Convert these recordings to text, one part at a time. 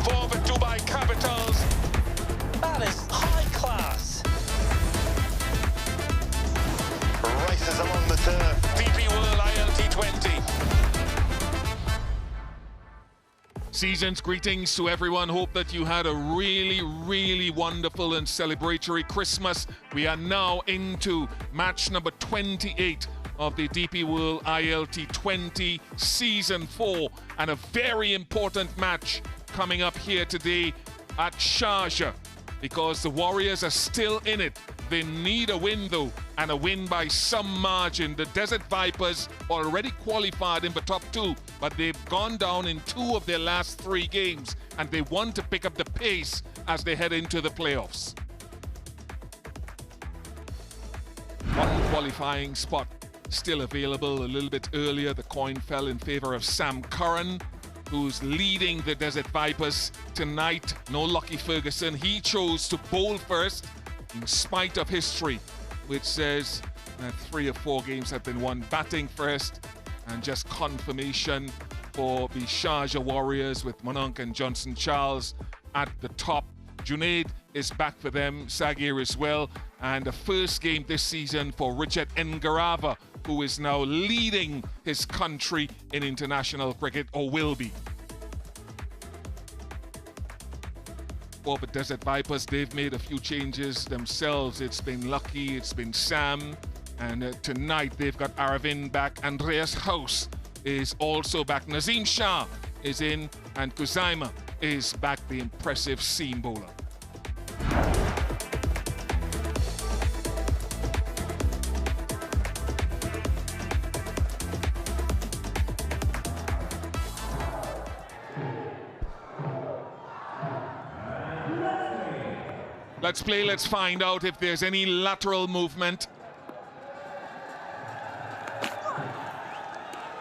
for the Dubai Capitals. That is high class. Races along the turf. DP World ILT 20. Season's greetings to everyone. Hope that you had a really wonderful and celebratory Christmas. We are now into match number 28 of the DP World ILT 20 Season 4, and a very important match coming up here today at Sharjah, because the Warriors are still in it. They need a win though, and a win by some margin. The Desert Vipers already qualified in the top 2, but they've gone down in 2 of their last 3 games, and they want to pick up the pace as they head into the playoffs. One qualifying spot still available. A little bit earlier, the coin fell in favor of Sam Curran, who's leading the Desert Vipers tonight. No Lockie Ferguson. He chose to bowl first in spite of history, which says that 3 or 4 games have been won batting first, and just confirmation for the Sharjah Warriors with Mononk and Johnson Charles at the top. Junaid is back for them, Sagir as well, and the first game this season for Richard Ngarava, who is now leading his country in international cricket, or will be. For the Desert Vipers, they've made a few changes themselves. It's been Lucky, it's been Sam, and tonight they've got Aravind back. Andreas House is also back. Nazim Shah is in, and Kuzaima is back, the impressive seam bowler. Let's play, let's find out if there's any lateral movement.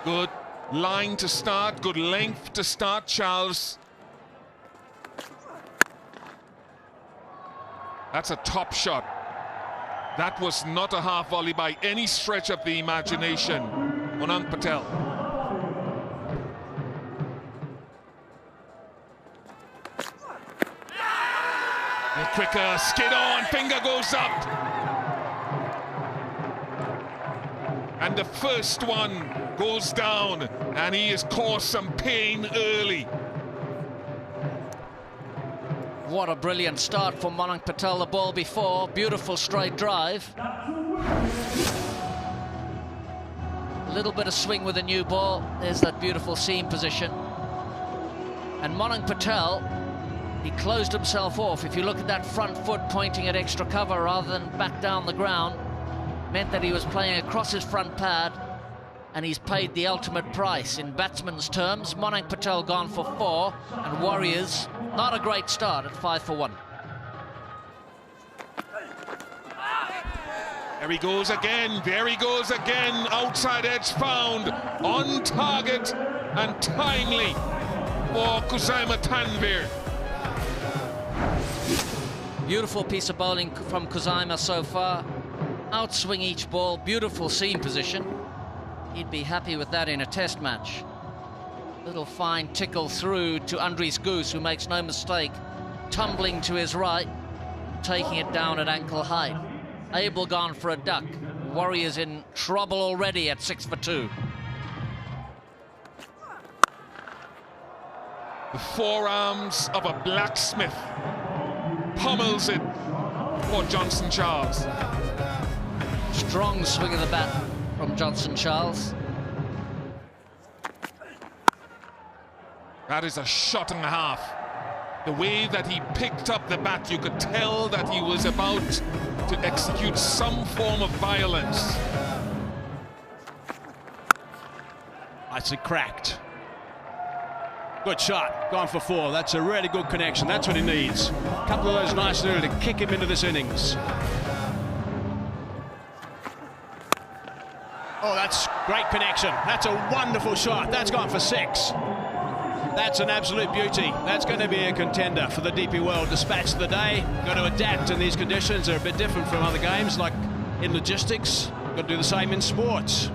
Good line to start, good length to start, Charles. That's a top shot. That was not a half volley by any stretch of the imagination. Monank Patel. Quicker, skid on, finger goes up. And the first one goes down, and he has caused some pain early. What a brilliant start for Monank Patel. The ball before, beautiful straight drive. A little bit of swing with a new ball. There's that beautiful seam position. And Monank Patel, he closed himself off. If you look at that front foot pointing at extra cover rather than back down the ground, meant that he was playing across his front pad, and he's paid the ultimate price. In batsman's terms, Monank Patel gone for 4, and Warriors, not a great start at 5 for 1. There he goes again, there he goes again. Outside edge found, on target and timely for Kuzaima Tanvir. Beautiful piece of bowling from Kuzaima so far. Outswing each ball, beautiful seam position. He'd be happy with that in a test match. Little fine tickle through to Andries Goose, who makes no mistake, tumbling to his right, taking it down at ankle height. Abel gone for a duck. Warriors in trouble already at 6 for 2. The forearms of a blacksmith pummels it for Johnson Charles. Strong swing of the bat from Johnson Charles. That is a shot and a half. The way that he picked up the bat, you could tell that he was about to execute some form of violence. Nicely cracked. Good shot, gone for 4. That's a really good connection. That's what he needs. A couple of those nice early to kick him into this innings. Oh, that's great connection. That's a wonderful shot. That's gone for 6. That's an absolute beauty. That's going to be a contender for the DP World Dispatch of the day. Got to adapt in these conditions. They're a bit different from other games, like in logistics. Got to do the same in sports.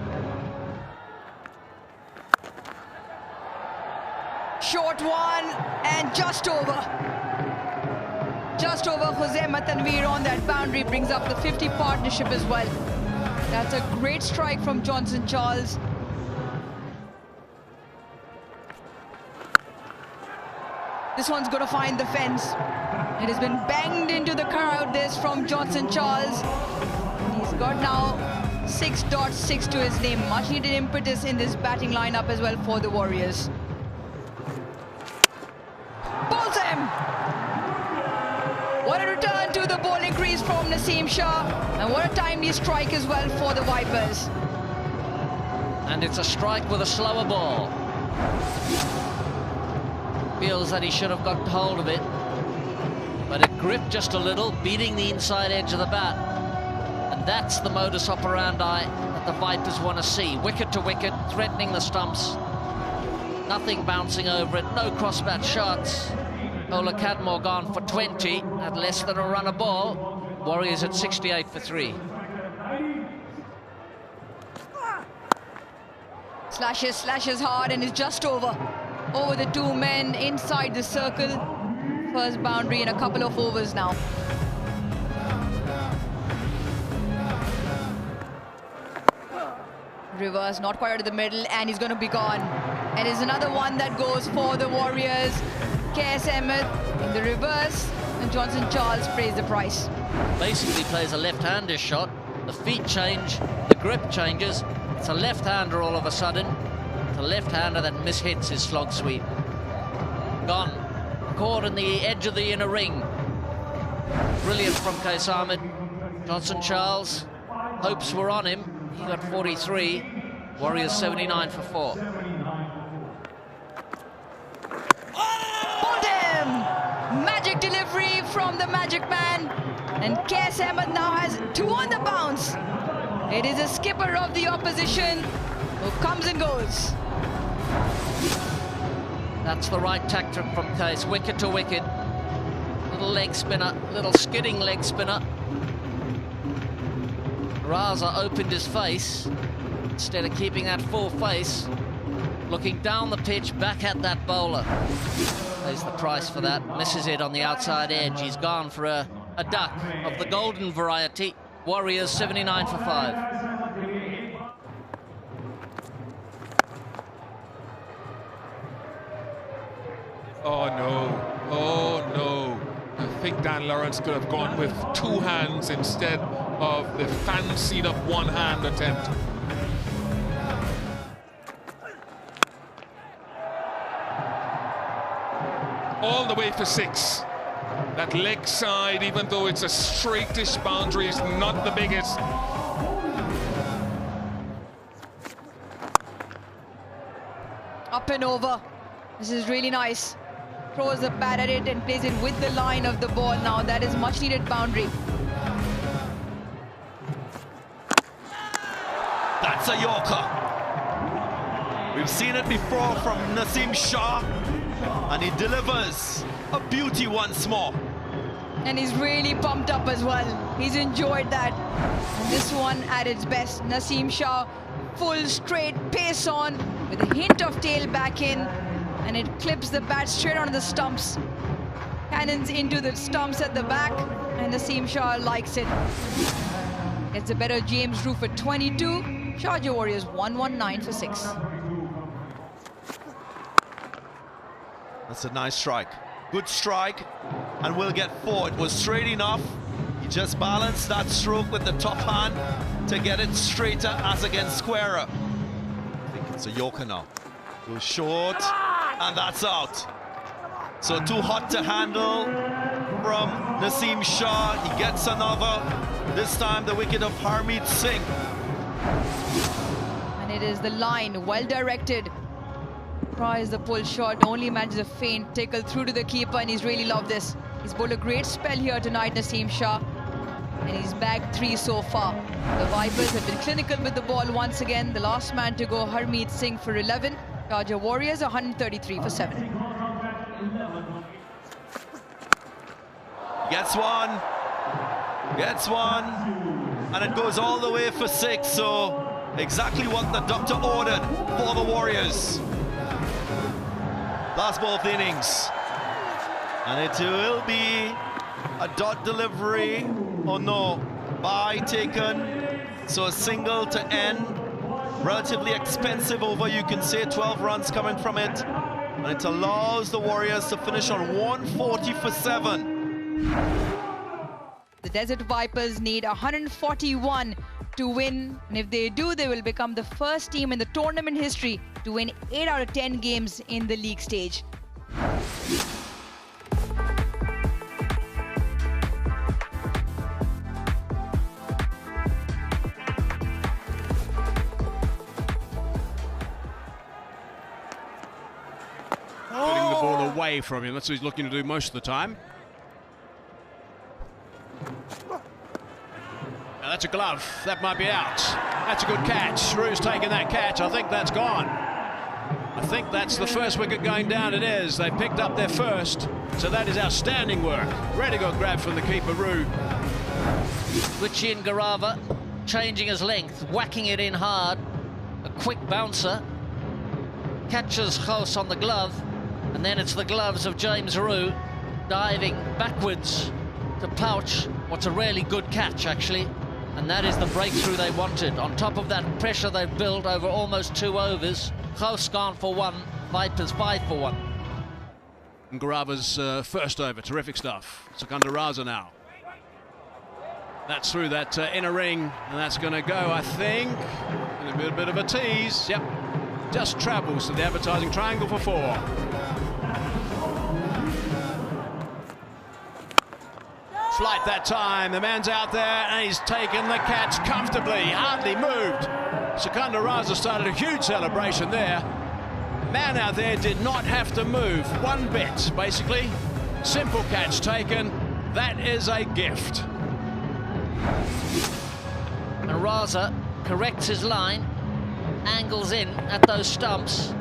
short one, and just over. Just over. Huzaima Tanveer on that boundary brings up the 50 partnership as well. That's a great strike from Johnson Charles. This one's going to find the fence. It has been banged into the crowd. This from Johnson Charles. He's got now 6.6 to his name. Much needed impetus in this batting lineup as well for the Warriors. Bowls him! What a return to the bowling crease from Naseem Shah. And what a timely strike as well for the Vipers. And it's a strike with a slower ball. Feels that he should have got hold of it, but it gripped just a little, beating the inside edge of the bat. And that's the modus operandi that the Vipers want to see. Wicket to wicket, threatening the stumps. Nothing bouncing over it, no cross-bat shots. Ola Cadmore gone for 20 at less than a run a ball. Warriors at 68 for 3. Slashes hard and is just over the two men inside the circle. First boundary in a couple of overs now. Reverse, not quite out of the middle, and he's going to be gone. And it's another one that goes for the Warriors. KS Ahmed in the reverse, and Johnson Charles pays the price. Basically plays a left-hander shot. The feet change, the grip changes. It's a left-hander all of a sudden. It's a left-hander that mishits his slog sweep. Gone. Caught in the edge of the inner ring. Brilliant from KS Ahmed. Johnson Charles, hopes were on him. He got 43. Warriors 79 for 4. Bowled him! Magic delivery from the Magic Man. And KS Ahmed now has 2 on the bounce. It is a skipper of the opposition who comes and goes. That's the right tactic from KS. Wicket to wicket. Little leg spinner, little skidding leg spinner. Raza opened his face instead of keeping that full face, looking down the pitch back at that bowler. There's the price for that. Misses it on the outside edge. He's gone for a duck of the golden variety. Warriors 79 for 5. Oh no, oh no. I think Dan Lawrence could have gone with 2 hands instead of the fancied up 1-hand attempt. All the way for 6. That leg side, even though it's a straightish boundary, is not the biggest. Up and over. This is really nice. Throws the bat at it and plays it with the line of the ball now. That is much needed boundary. That's a Yorker. We've seen it before from Naseem Shah, and he delivers a beauty once more. And he's really pumped up as well. He's enjoyed that. And this one at its best. Naseem Shah, full straight pace on with a hint of tail back in, and it clips the bat straight onto the stumps. Cannons into the stumps at the back, and Naseem Shah likes it. Gets a better James Roof at 22. Sharjah Warriors 119 for 6. That's a nice strike. Good strike, and we'll get 4. It was straight enough. He just balanced that stroke with the top hand to get it straighter as against squarer. I think it's a Yorker now. Goes short, and that's out. So too hot to handle from Naseem Shah. He gets another. This time the wicket of Harmeet Singh. And it is the line, well directed. Tries the pull shot, only manages a feint, tackle through to the keeper, and he's really loved this. He's bowled a great spell here tonight, Naseem Shah, and he's bagged 3 so far. The Vipers have been clinical with the ball once again. The last man to go, Harmeet Singh for 11. Sharjah Warriors 133 for 7. Gets one, and it goes all the way for 6. So exactly what the doctor ordered for the Warriors. Last ball of the innings. And it will be a dot delivery, or no, bye taken. So a single to end. Relatively expensive over, you can say, 12 runs coming from it. And it allows the Warriors to finish on 140 for 7. The Desert Vipers need 141 to win, and if they do, they will become the first team in the tournament history to win 8 out of 10 games in the league stage. Putting the ball away from him, that's what he's looking to do most of the time. Now that's a glove, that might be out. That's a good catch. Shrew's taken that catch. I think that's gone. I think that's the first wicket going down. It is. They picked up their first, so that is outstanding work. Really good grab from the keeper, Rue. Richie Garava changing his length, whacking it in hard. A quick bouncer. Catches Gous on the glove, and then it's the gloves of James Rue diving backwards to pouch what's a really good catch, actually. And that is the breakthrough they wanted. On top of that pressure they've built over almost 2 overs. Gous gone for 1, Vipers 5 for 1. And Garava's first over, terrific stuff. Sikandar Raza now. That's through that inner ring, and that's going to go, I think. A bit of a tease, yep. Just travels to the advertising triangle for 4. Flight that time, the man's out there and he's taken the catch comfortably, hardly moved. Sikandar Raza started a huge celebration there. Man out there did not have to move one bit, basically. Simple catch taken, that is a gift. And Raza corrects his line, angles in at those stumps,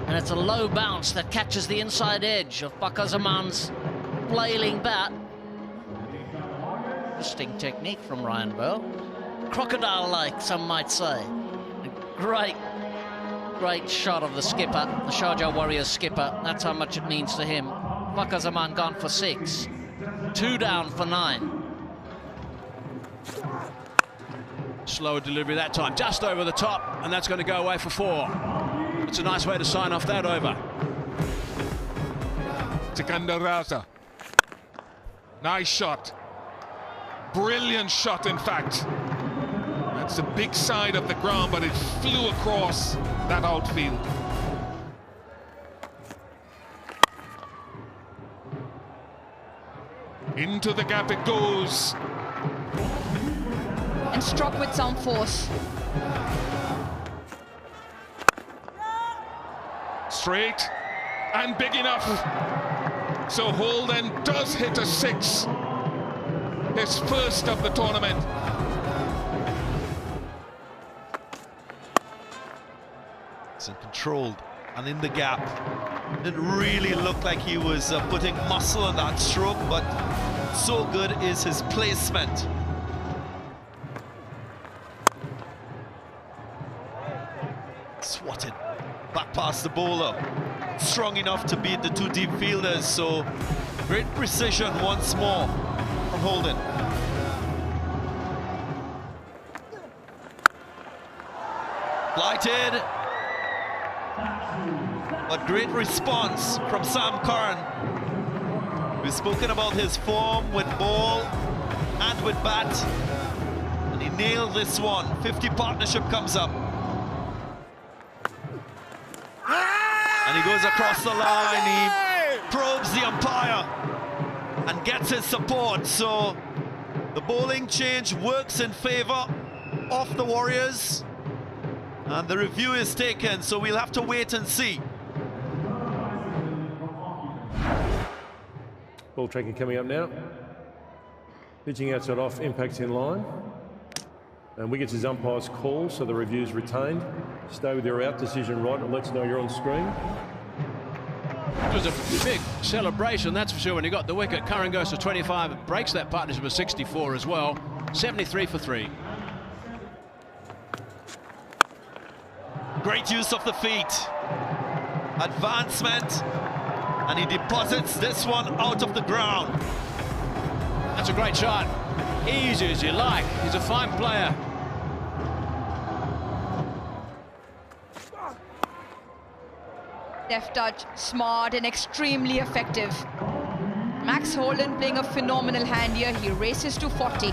and it's a low bounce that catches the inside edge of Fakhar Zaman's flailing bat. Interesting technique from Ryan Bell. Crocodile-like, some might say. A great shot of the skipper, the Sharjah Warriors skipper. That's how much it means to him. Fakhar Zaman gone for 6. 2 down for 9. Slower delivery that time, just over the top, and that's going to go away for 4. It's a nice way to sign off that over. Sikandar Raza. Nice shot. Brilliant shot, in fact. That's the big side of the ground, but it flew across that outfield. Into the gap it goes. And struck with some force. Straight and big enough. So Holden does hit a 6. His first of the tournament. It's controlled and in the gap. Didn't really look like he was putting muscle on that stroke, but so good is his placement. Swatted back past the bowler. Strong enough to beat the 2 deep fielders, so great precision once more from Holden. Blighted, but great response from Sam Curran. We've spoken about his form with ball and with bat, and he nailed this one. 50 partnership comes up. And he goes across the line, he probes the umpire and gets his support. So the bowling change works in favor of the Warriors. And the review is taken, so we'll have to wait and see. Ball tracking coming up now. Pitching outside off, impacts in line. And wickets is umpire's call, so the review's retained. Stay with your out decision right and let's know you're on screen. It was a big celebration, that's for sure, when he got the wicket. Curran goes to 25, breaks that partnership of 64 as well. 73 for 3. Great use of the feet. advancement, and he deposits this one out of the ground. That's a great shot. Easy as you like. He's a fine player. Deft touch, smart and extremely effective. Max Holden playing a phenomenal hand here. He races to 40.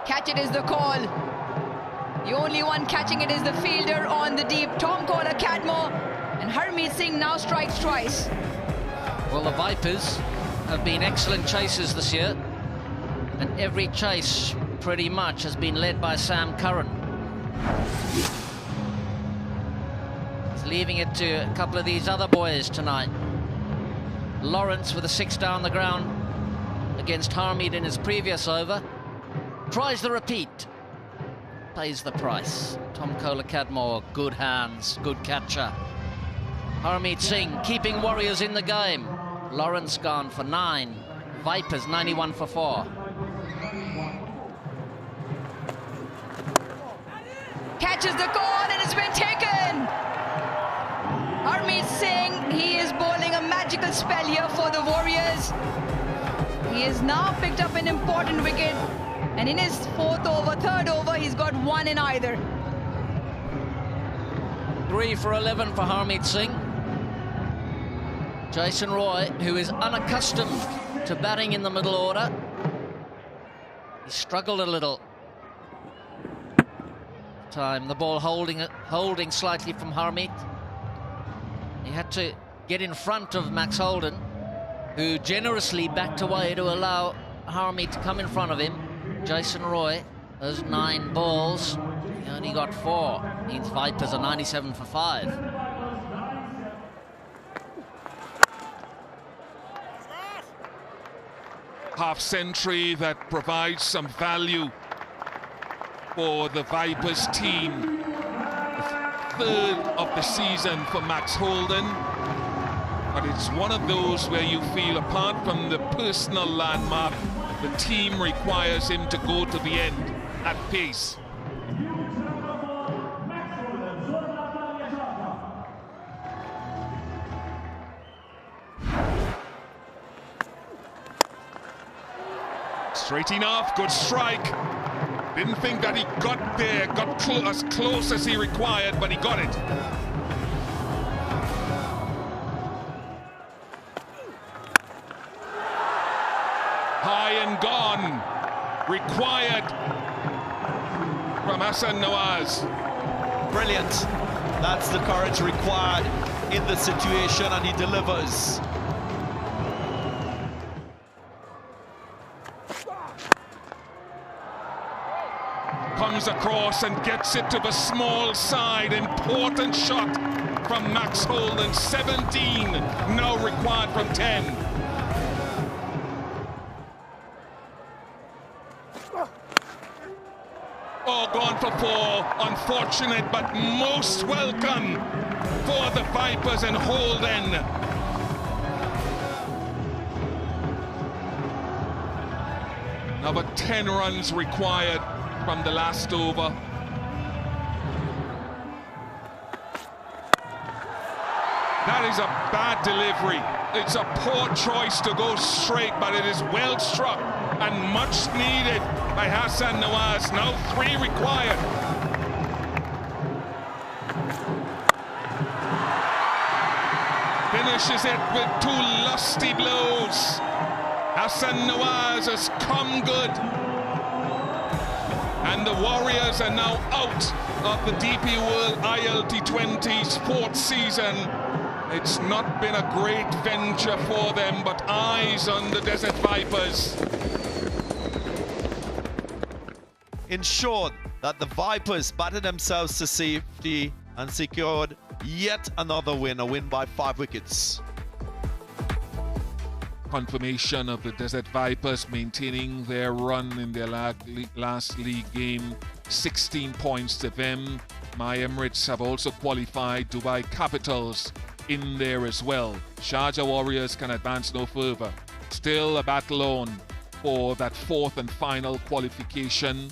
Catch it is the call. The only one catching it is the fielder on the deep. Tom Kohler Cadmore, and Harmeet Singh now strikes twice. Well, the Vipers have been excellent chasers this year, and every chase pretty much has been led by Sam Curran. He's leaving it to a couple of these other boys tonight. Lawrence with a 6 down the ground against Harmeet in his previous over. Tries the repeat, pays the price. Tom Kohler Cadmore, good hands, good catcher. Harmeet Singh keeping Warriors in the game. Lawrence gone for 9. Vipers 91 for 4. Catches the call and it's been taken. Harmeet Singh, he is bowling a magical spell here for the Warriors. He has now picked up an important wicket. And in his third over, he's got 1 in either. 3 for 11 for Harmeet Singh. Jason Roy, who is unaccustomed to batting in the middle order, he struggled a little. Time the ball holding slightly from Harmeet. He had to get in front of Max Holden, who generously backed away to allow Harmeet to come in front of him. Jason Roy, those 9 balls, he only got 4. Means Vipers are 97 for 5. Half century that provides some value for the Vipers team. The 3rd of the season for Max Holden. But it's one of those where you feel, apart from the personal landmark, the team requires him to go to the end at pace. Straight enough, good strike. Didn't think that he got there, got as close as he required, but he got it. High and gone. Required from Hassan Nawaz. Brilliant. That's the courage required in the situation, and he delivers. Comes across and gets it to the small side. Important shot from Max Holden. 17 now required from 10. Oh, gone for 4. Unfortunate, but most welcome for the Vipers and Holden. Another 10 runs required from the last over. That is a bad delivery. It's a poor choice to go straight, but it is well struck and much needed by Hassan Nawaz. Now 3 required. Finishes it with 2 lusty blows. Hassan Nawaz has come good. And the Warriors are now out of the DP World ILT20's 4th season. It's not been a great venture for them, but eyes on the Desert Vipers. Ensured that the Vipers batted themselves to safety and secured yet another win, a win by 5 wickets. Confirmation of the Desert Vipers maintaining their run in their last league game. 16 points to them. My Emirates have also qualified. Dubai Capitals in there as well. Sharjah Warriors can advance no further. Still a battle on for that 4th and final qualification.